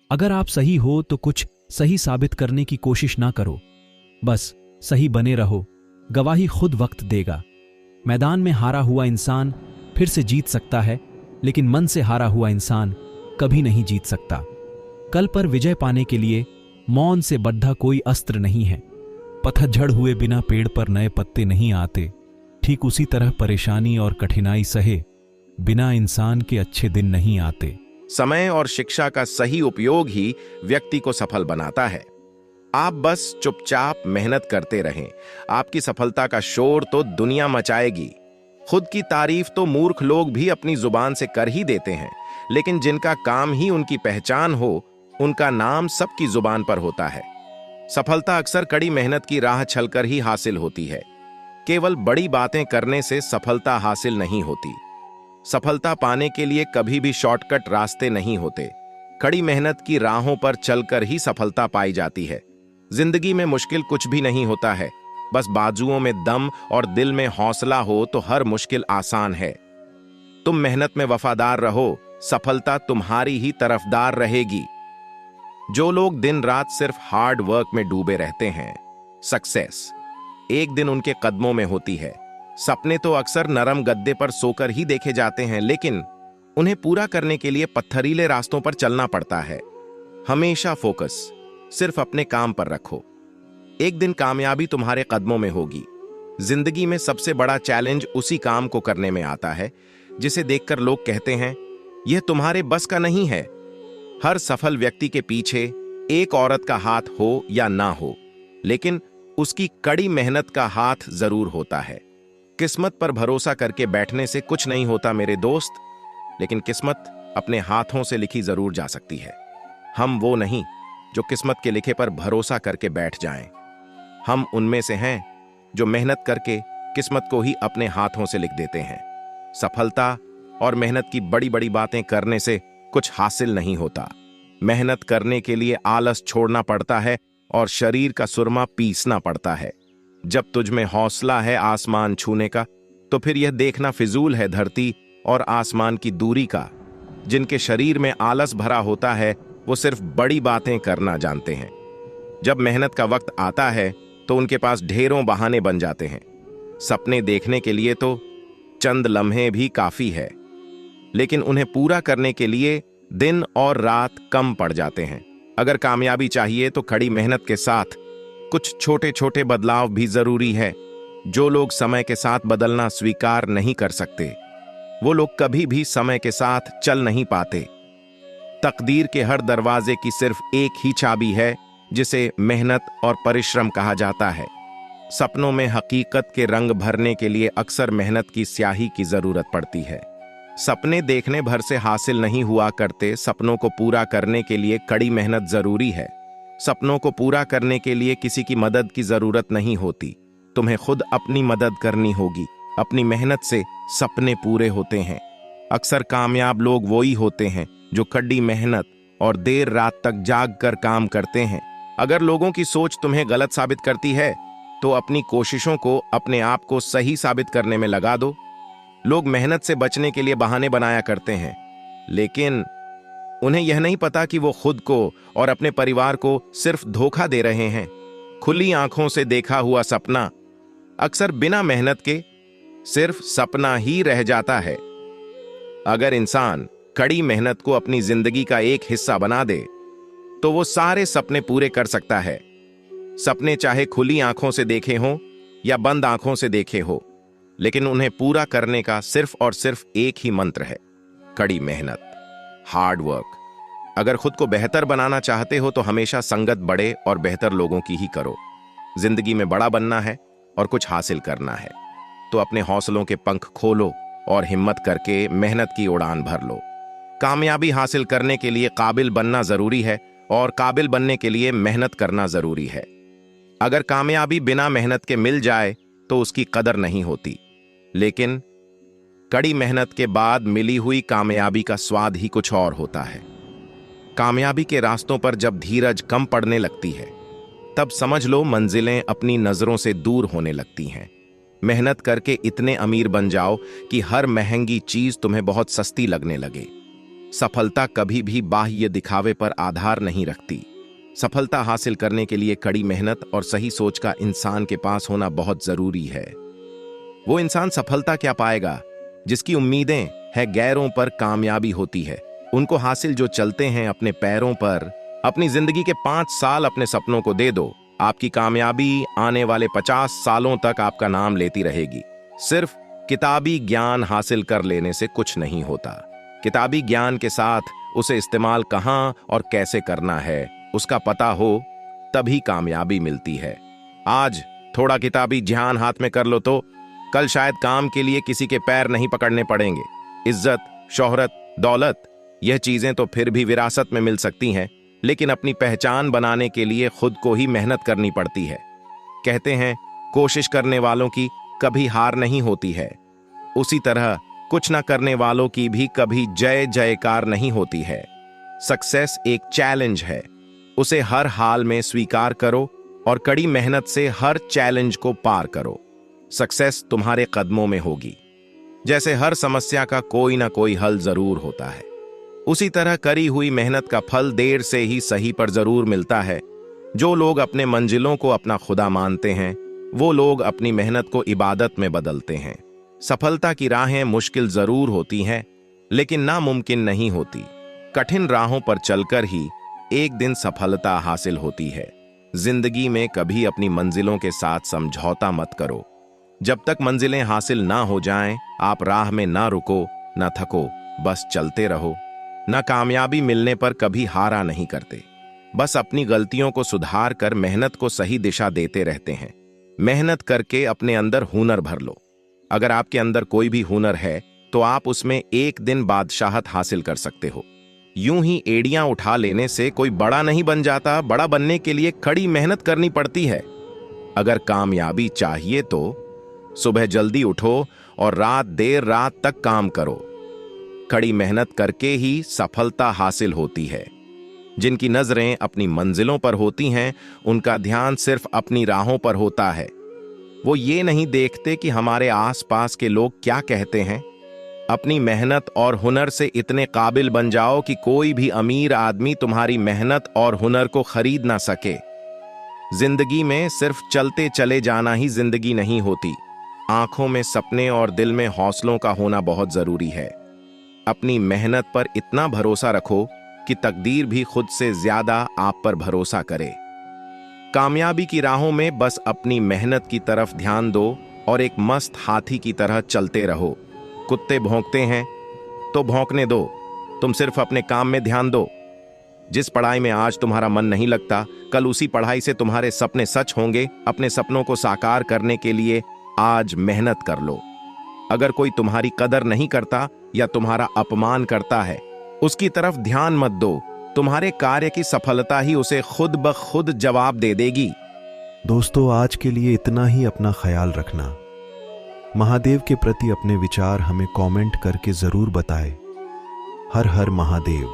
अगर आप सही हो तो कुछ सही साबित करने की कोशिश ना करो, बस सही बने रहो। गवाही खुद वक्त देगा। मैदान में हारा हुआ इंसान फिर से जीत सकता है, लेकिन मन से हारा हुआ इंसान कभी नहीं जीत सकता। कल पर विजय पाने के लिए मौन से बद्धा कोई अस्त्र नहीं है। पतझड़ हुए बिना पेड़ पर नए पत्ते नहीं आते। ठीक उसी तरह परेशानी और कठिनाई सहे बिना इंसान के अच्छे दिन नहीं आते। समय और शिक्षा का सही उपयोग ही व्यक्ति को सफल बनाता है। आप बस चुपचाप मेहनत करते रहें। आपकी सफलता का शोर तो दुनिया मचाएगी। खुद की तारीफ तो मूर्ख लोग भी अपनी जुबान से कर ही देते हैं, लेकिन जिनका काम ही उनकी पहचान हो, उनका नाम सबकी जुबान पर होता है। सफलता अक्सर कड़ी मेहनत की राह चलकर ही हासिल होती है। केवल बड़ी बातें करने से सफलता हासिल नहीं होती। सफलता पाने के लिए कभी भी शॉर्टकट रास्ते नहीं होते। कड़ी मेहनत की राहों पर चलकर ही सफलता पाई जाती है। जिंदगी में मुश्किल कुछ भी नहीं होता है। बस बाजुओं में दम और दिल में हौसला हो तो हर मुश्किल आसान है। तुम मेहनत में वफादार रहो, सफलता तुम्हारी ही तरफदार रहेगी। जो लोग दिन रात सिर्फ हार्ड वर्क में डूबे रहते हैं, सक्सेस एक दिन उनके कदमों में होती है। सपने तो अक्सर नरम गद्दे पर सोकर ही देखे जाते हैं, लेकिन उन्हें पूरा करने के लिए पत्थरीले रास्तों पर चलना पड़ता है। हमेशा फोकस सिर्फ अपने काम पर रखो। एक दिन कामयाबी तुम्हारे कदमों में होगी। जिंदगी में सबसे बड़ा चैलेंज उसी काम को करने में आता है जिसे देखकर लोग कहते हैं यह तुम्हारे बस का नहीं है। हर सफल व्यक्ति के पीछे एक औरत का हाथ हो या ना हो, लेकिन उसकी कड़ी मेहनत का हाथ जरूर होता है। किस्मत पर भरोसा करके बैठने से कुछ नहीं होता मेरे दोस्त, लेकिन किस्मत अपने हाथों से लिखी जरूर जा सकती है। हम वो नहीं जो किस्मत के लिखे पर भरोसा करके बैठ जाएं। हम उनमें से हैं जो मेहनत करके किस्मत को ही अपने हाथों से लिख देते हैं। सफलता और मेहनत की बड़ी बड़ी बातें करने से कुछ हासिल नहीं होता। मेहनत करने के लिए आलस छोड़ना पड़ता है और शरीर का सुरमा पीसना पड़ता है। जब तुझ में हौसला है आसमान छूने का, तो फिर यह देखना फिजूल है धरती और आसमान की दूरी का। जिनके शरीर में आलस भरा होता है वो सिर्फ बड़ी बातें करना जानते हैं। जब मेहनत का वक्त आता है तो उनके पास ढेरों बहाने बन जाते हैं। सपने देखने के लिए तो चंद लम्हे भी काफी है, लेकिन उन्हें पूरा करने के लिए दिन और रात कम पड़ जाते हैं। अगर कामयाबी चाहिए तो कड़ी मेहनत के साथ कुछ छोटे छोटे बदलाव भी जरूरी है। जो लोग समय के साथ बदलना स्वीकार नहीं कर सकते, वो लोग कभी भी समय के साथ चल नहीं पाते। तकदीर के हर दरवाजे की सिर्फ एक ही चाबी है, जिसे मेहनत और परिश्रम कहा जाता है। सपनों में हकीकत के रंग भरने के लिए अक्सर मेहनत की स्याही की जरूरत पड़ती है। सपने देखने भर से हासिल नहीं हुआ करते। सपनों को पूरा करने के लिए कड़ी मेहनत जरूरी है। सपनों को पूरा करने के लिए किसी की मदद की जरूरत नहीं होती। तुम्हें खुद अपनी मदद करनी होगी। अपनी मेहनत से सपने पूरे होते हैं। अक्सर कामयाब लोग वही होते हैं जो कड़ी मेहनत और देर रात तक जाग कर काम करते हैं। अगर लोगों की सोच तुम्हें गलत साबित करती है तो अपनी कोशिशों को, अपने आप को सही साबित करने में लगा दो। लोग मेहनत से बचने के लिए बहाने बनाया करते हैं, लेकिन उन्हें यह नहीं पता कि वो खुद को और अपने परिवार को सिर्फ धोखा दे रहे हैं। खुली आंखों से देखा हुआ सपना अक्सर बिना मेहनत के सिर्फ सपना ही रह जाता है। अगर इंसान कड़ी मेहनत को अपनी जिंदगी का एक हिस्सा बना दे तो वो सारे सपने पूरे कर सकता है। सपने चाहे खुली आंखों से देखे हों या बंद आंखों से देखे हो, लेकिन उन्हें पूरा करने का सिर्फ और सिर्फ एक ही मंत्र है, कड़ी मेहनत, हार्ड वर्क। अगर खुद को बेहतर बनाना चाहते हो तो हमेशा संगत बड़े और बेहतर लोगों की ही करो। जिंदगी में बड़ा बनना है और कुछ हासिल करना है तो अपने हौसलों के पंख खोलो और हिम्मत करके मेहनत की उड़ान भर लो। कामयाबी हासिल करने के लिए काबिल बनना जरूरी है और काबिल बनने के लिए मेहनत करना जरूरी है। अगर कामयाबी बिना मेहनत के मिल जाए तो उसकी कदर नहीं होती, लेकिन कड़ी मेहनत के बाद मिली हुई कामयाबी का स्वाद ही कुछ और होता है। कामयाबी के रास्तों पर जब धीरज कम पड़ने लगती है, तब समझ लो मंजिलें अपनी नजरों से दूर होने लगती हैं। मेहनत करके इतने अमीर बन जाओ कि हर महंगी चीज तुम्हें बहुत सस्ती लगने लगे। सफलता कभी भी बाह्य दिखावे पर आधार नहीं रखती। सफलता हासिल करने के लिए कड़ी मेहनत और सही सोच का इंसान के पास होना बहुत जरूरी है। वो इंसान सफलता क्या पाएगा जिसकी उम्मीदें है गैरों पर कामयाबी होती है। उनको हासिल जो चलते हैं अपने पैरों पर। अपनी जिंदगी के 5 साल अपने सपनों को दे दो, आपकी कामयाबी आने वाले 50 सालों तक आपका नाम लेती रहेगी। सिर्फ किताबी ज्ञान हासिल कर लेने से कुछ नहीं होता। किताबी ज्ञान के साथ उसे इस्तेमाल कहां और कैसे करना है उसका पता हो, तभी कामयाबी मिलती है। आज थोड़ा किताबी ज्ञान हाथ में कर लो तो कल शायद काम के लिए किसी के पैर नहीं पकड़ने पड़ेंगे। इज्जत, शोहरत, दौलत, यह चीजें तो फिर भी विरासत में मिल सकती हैं, लेकिन अपनी पहचान बनाने के लिए खुद को ही मेहनत करनी पड़ती है। कहते हैं कोशिश करने वालों की कभी हार नहीं होती है, उसी तरह कुछ न करने वालों की भी कभी जय जयकार नहीं होती है। सक्सेस एक चैलेंज है, उसे हर हाल में स्वीकार करो और कड़ी मेहनत से हर चैलेंज को पार करो। सक्सेस तुम्हारे कदमों में होगी। जैसे हर समस्या का कोई ना कोई हल जरूर होता है, उसी तरह करी हुई मेहनत का फल देर से ही सही पर जरूर मिलता है। जो लोग अपने मंजिलों को अपना खुदा मानते हैं, वो लोग अपनी मेहनत को इबादत में बदलते हैं। सफलता की राहें मुश्किल जरूर होती हैं, लेकिन नामुमकिन नहीं होती। कठिन राहों पर चलकर ही एक दिन सफलता हासिल होती है। जिंदगी में कभी अपनी मंजिलों के साथ समझौता मत करो। जब तक मंजिलें हासिल ना हो जाएं, आप राह में ना रुको, ना थको, बस चलते रहो। ना कामयाबी मिलने पर कभी हारा नहीं करते, बस अपनी गलतियों को सुधार कर मेहनत को सही दिशा देते रहते हैं। मेहनत करके अपने अंदर हुनर भर लो। अगर आपके अंदर कोई भी हुनर है तो आप उसमें एक दिन बादशाहत हासिल कर सकते हो। यूं ही एड़ियां उठा लेने से कोई बड़ा नहीं बन जाता। बड़ा बनने के लिए कड़ी मेहनत करनी पड़ती है। अगर कामयाबी चाहिए तो सुबह जल्दी उठो और रात देर रात तक काम करो। कड़ी मेहनत करके ही सफलता हासिल होती है। जिनकी नजरें अपनी मंजिलों पर होती हैं, उनका ध्यान सिर्फ अपनी राहों पर होता है। वो ये नहीं देखते कि हमारे आसपास के लोग क्या कहते हैं। अपनी मेहनत और हुनर से इतने काबिल बन जाओ कि कोई भी अमीर आदमी तुम्हारी मेहनत और हुनर को खरीद ना सके। जिंदगी में सिर्फ चलते चले जाना ही जिंदगी नहीं होती। आंखों में सपने और दिल में हौसलों का होना बहुत जरूरी है। अपनी मेहनत पर इतना भरोसा रखो कि तकदीर भी खुद से ज्यादा आप पर भरोसा करे। कामयाबी की राहों में बस अपनी मेहनत की तरफ ध्यान दो और एक मस्त हाथी की तरह चलते रहो। कुत्ते भौंकते हैं तो भौंकने दो, तुम सिर्फ अपने काम में ध्यान दो। जिस पढ़ाई में आज तुम्हारा मन नहीं लगता, कल उसी पढ़ाई से तुम्हारे सपने सच होंगे। अपने सपनों को साकार करने के लिए आज मेहनत कर लो। अगर कोई तुम्हारी कदर नहीं करता या तुम्हारा अपमान करता है, उसकी तरफ ध्यान मत दो। तुम्हारे कार्य की सफलता ही उसे खुद ब खुद जवाब दे देगी। दोस्तों, आज के लिए इतना ही। अपना ख्याल रखना। महादेव के प्रति अपने विचार हमें कमेंट करके जरूर बताएं। हर हर महादेव।